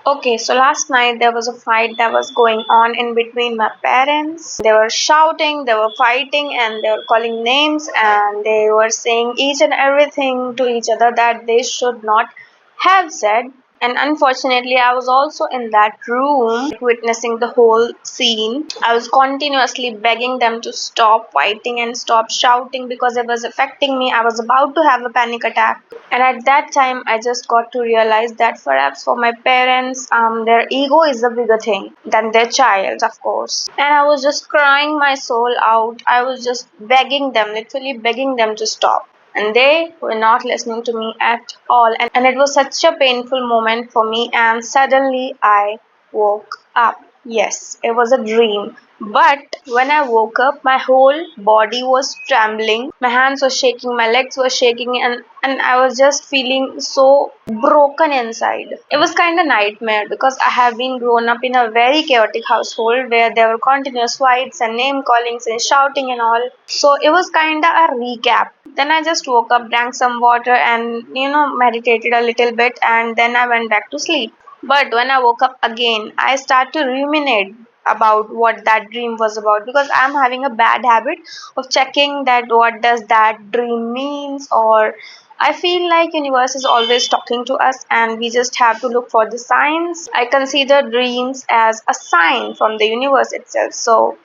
Okay, so last night there was a fight that was going on in between my parents. They were shouting, they were fighting, and they were calling names, and they were saying each and everything to each other that they should not have said. And unfortunately, I was also in that room witnessing the whole scene. I was continuously begging them to stop fighting and stop shouting because it was affecting me. I was about to have a panic attack. And at that time, I just got to realize that perhaps for my parents, their ego is a bigger thing than their child, of course. And I was just crying my soul out. I was just begging them, literally begging them to stop. And they were not listening to me at all. And it was such a painful moment for me. And suddenly I woke up. Yes, it was a dream. But when I woke up, my whole body was trembling. My hands were shaking, my legs were shaking, and I was just feeling so broken inside. It was kind of nightmare because I have been grown up in a very chaotic household where there were continuous fights and name callings and shouting and all. So it was kind of a recap. Then I just woke up, drank some water, and meditated a little bit, and then I went back to sleep. But when I woke up again, I start to ruminate about what that dream was about because I'm having a bad habit of checking that what does that dream means, or I feel like universe is always talking to us and we just have to look for the signs. I consider dreams as a sign from the universe itself. So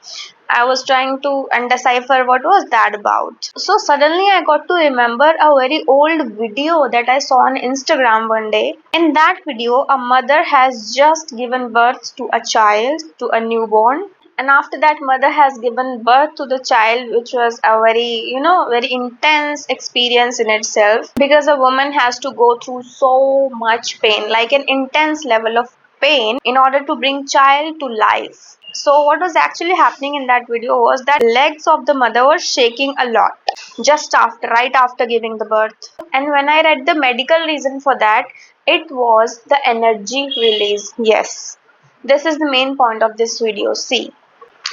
I was trying to undecipher what was that about. So suddenly I got to remember a very old video that I saw on Instagram one day. In that video, a mother has just given birth to a child, to a newborn. And after that, mother has given birth to the child, which was a very intense experience in itself because a woman has to go through so much pain, like an intense level of pain in order to bring child to life. So what was actually happening in that video was that legs of the mother were shaking a lot just after, right after giving the birth. And when I read the medical reason for that, it was the energy release. Yes, this is the main point of this video. See,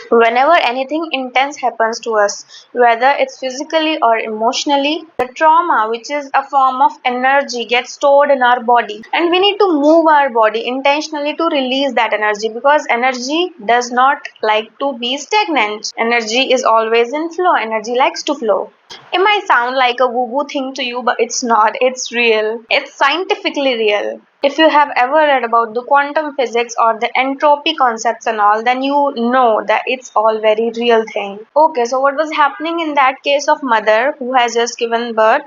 whenever anything intense happens to us, whether it's physically or emotionally, the trauma, which is a form of energy, gets stored in our body. And we need to move our body intentionally to release that energy because energy does not like to be stagnant. Energy is always in flow, energy likes to flow. It might sound like a woo woo thing to you, but it's not. It's real. It's scientifically real. If you have ever read about the quantum physics or the entropy concepts and all, then you know that it's all very real thing. Okay, so what was happening in that case of mother who has just given birth?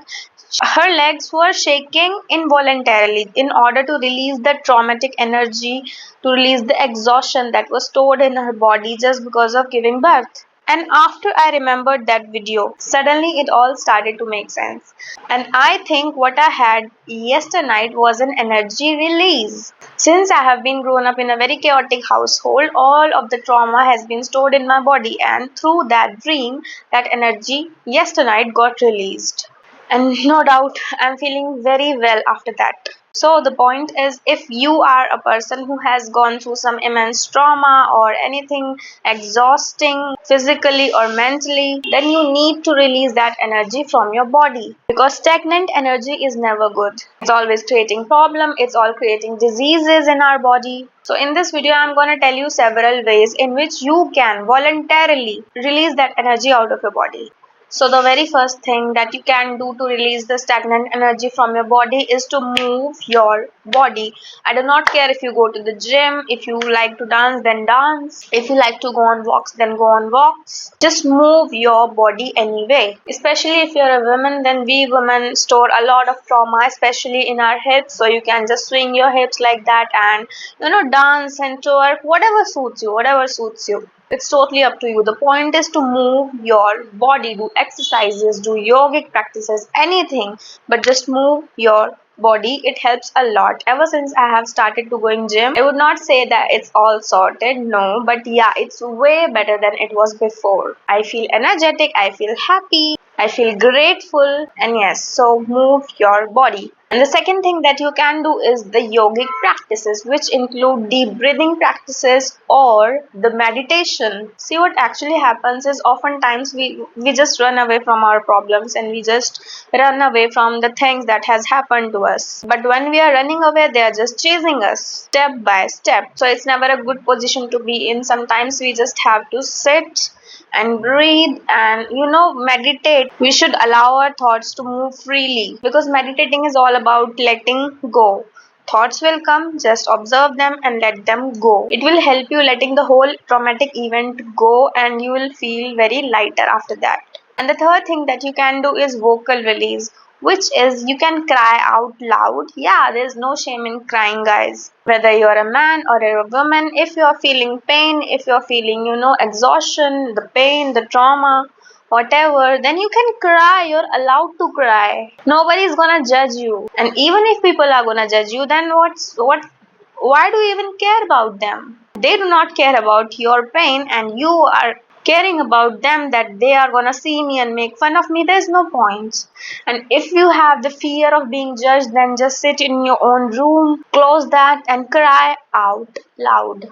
Her legs were shaking involuntarily in order to release the traumatic energy, to release the exhaustion that was stored in her body just because of giving birth. And after I remembered that video, suddenly it all started to make sense. And I think what I had yesterday night was an energy release. Since I have been grown up in a very chaotic household, all of the trauma has been stored in my body, and through that dream, that energy yesterday night got released. And no doubt, I'm feeling very well after that. So, the point is if you are a person who has gone through some immense trauma or anything exhausting physically or mentally, then you need to release that energy from your body because stagnant energy is never good. It's always creating problem, it's all creating diseases in our body. So in this video, I'm going to tell you several ways in which you can voluntarily release that energy out of your body. So the very first thing that you can do to release the stagnant energy from your body is to move your body. I do not care if you go to the gym, if you like to dance, then dance. If you like to go on walks, then go on walks. Just move your body anyway. Especially if you're a woman, then we women store a lot of trauma, especially in our hips. So you can just swing your hips like that and dance and twerk, whatever suits you, whatever suits you. It's totally up to you. The point is to move your body, do exercises, do yogic practices, anything, but just move your body. It helps a lot. Ever since I have started to going gym, I would not say that it's all sorted, no, but yeah, it's way better than it was before. I feel energetic, I feel happy, I feel grateful, and yes, so move your body. And the second thing that you can do is the yogic practices, which include deep breathing practices or the meditation. See, what actually happens is oftentimes we just run away from our problems and we just run away from the things that has happened to us. But when we are running away, they are just chasing us step by step. So it's never a good position to be in. Sometimes we just have to sit and breathe and meditate. We should allow our thoughts to move freely, because meditating is all about letting go. Thoughts will come, just observe them and let them go. It will help you letting the whole traumatic event go, and you will feel very lighter after that. And the third thing that you can do is vocal release, which is you can cry out loud. Yeah, there's no shame in crying, guys. Whether you're a man or a woman, if you're feeling pain, if you're feeling, exhaustion, the pain, the trauma, whatever, then you can cry. You're allowed to cry. Nobody's gonna judge you. And even if people are gonna judge you, then why do you even care about them? They do not care about your pain, and you are caring about them, that they are gonna see me and make fun of me. There's no point. And if you have the fear of being judged, then just sit in your own room, close that, and cry out loud.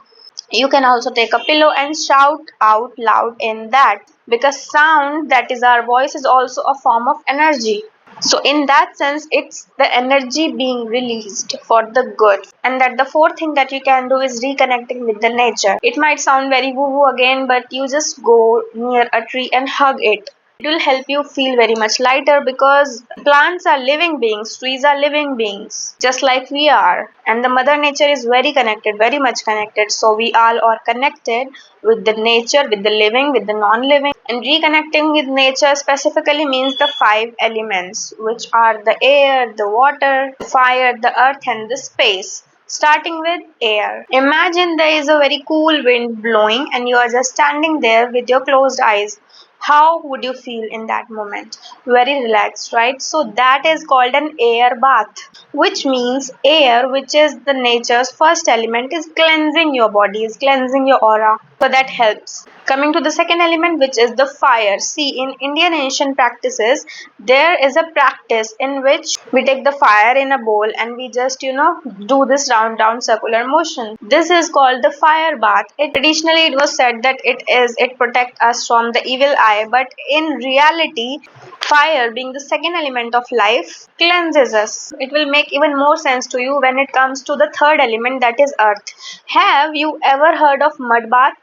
You can also take a pillow and shout out loud in that, because sound, that is our voice, is also a form of energy. So in that sense, it's the energy being released for the good. And that the fourth thing that you can do is reconnecting with the nature. It might sound very woo woo again, but you just go near a tree and hug it. It will help you feel very much lighter, because plants are living beings, trees are living beings, just like we are. And the mother nature is very connected, very much connected. So we all are connected with the nature, with the living, with the non-living. And reconnecting with nature specifically means the five elements, which are the air, the water, the fire, the earth, and the space. Starting with air. Imagine there is a very cool wind blowing and you are just standing there with your closed eyes. How would you feel in that moment? Very relaxed, right? So that is called an air bath, which means air, which is the nature's first element, is cleansing your body, is cleansing your aura. So that helps. Coming to the second element, which is the fire. See, in Indian ancient practices, there is a practice in which we take the fire in a bowl and we just, do this round circular motion. This is called the fire bath. Traditionally it was said that it protects us from the evil eye, but in reality, fire, being the second element of life, cleanses us. It will make even more sense to you when it comes to the third element, that is earth. Have you ever heard of mud baths?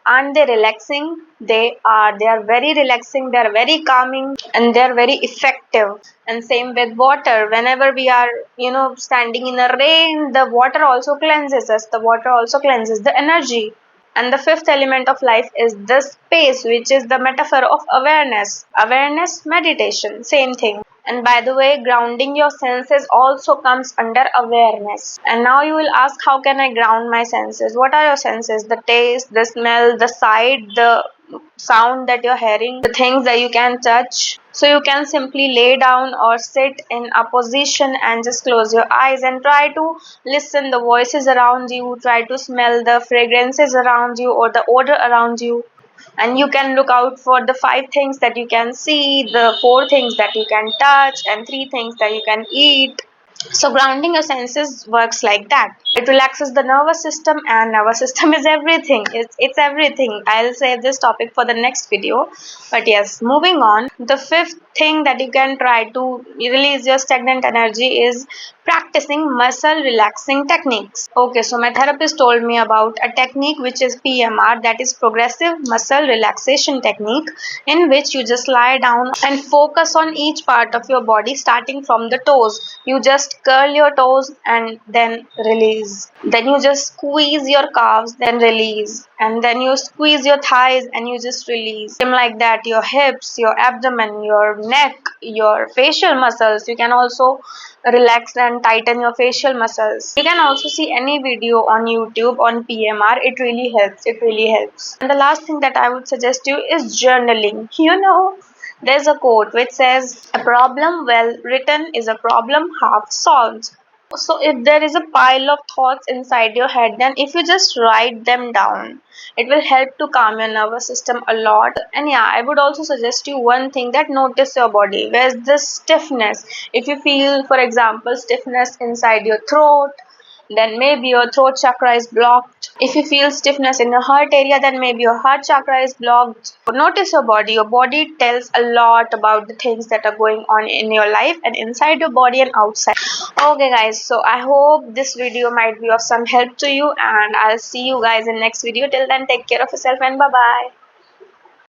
Aren't they relaxing? They are. They are very relaxing. They are very calming, and they are very effective. And same with water. Whenever we are, standing in a rain, the water also cleanses us. The water also cleanses the energy. And the fifth element of life is the space, which is the metaphor of awareness. Awareness, meditation, same thing. And by the way, grounding your senses also comes under awareness. And now you will ask, how can I ground my senses? What are your senses? The taste, the smell, the sight, the sound that you're hearing, the things that you can touch. So you can simply lay down or sit in a position and just close your eyes and try to listen the voices around you, try to smell the fragrances around you or the odor around you. And you can look out for the five things that you can see, the four things that you can touch, and three things that you can eat. So grounding your senses works like that. It relaxes the nervous system, and nervous system is everything. It's everything. I'll save this topic for the next video. But yes, moving on. The fifth thing that you can try to release your stagnant energy is practicing muscle relaxing techniques. Okay, so my therapist told me about a technique which is PMR, that is progressive muscle relaxation technique, in which you just lie down and focus on each part of your body starting from the toes. You just curl your toes and then release. Then you just squeeze your calves, then release. And then you squeeze your thighs and you just release. Same like that, your hips, your abdomen, your neck, your facial muscles. You can also relax and tighten your facial muscles. You can also see any video on YouTube on PMR. It really helps. It really helps. And the last thing that I would suggest you is journaling. There's a quote which says, "A problem well written is a problem half solved." So if there is a pile of thoughts inside your head, then if you just write them down, it will help to calm your nervous system a lot. And yeah, I would also suggest you one thing, that notice your body. Where's this stiffness? If you feel, for example, stiffness inside your throat, then maybe your throat chakra is blocked. If you feel stiffness in your heart area, then maybe your heart chakra is blocked. Notice your body. Your body tells a lot about the things that are going on in your life and inside your body and outside. Okay guys, so I hope this video might be of some help to you, and I'll see you guys in next video. Till then, take care of yourself and bye bye.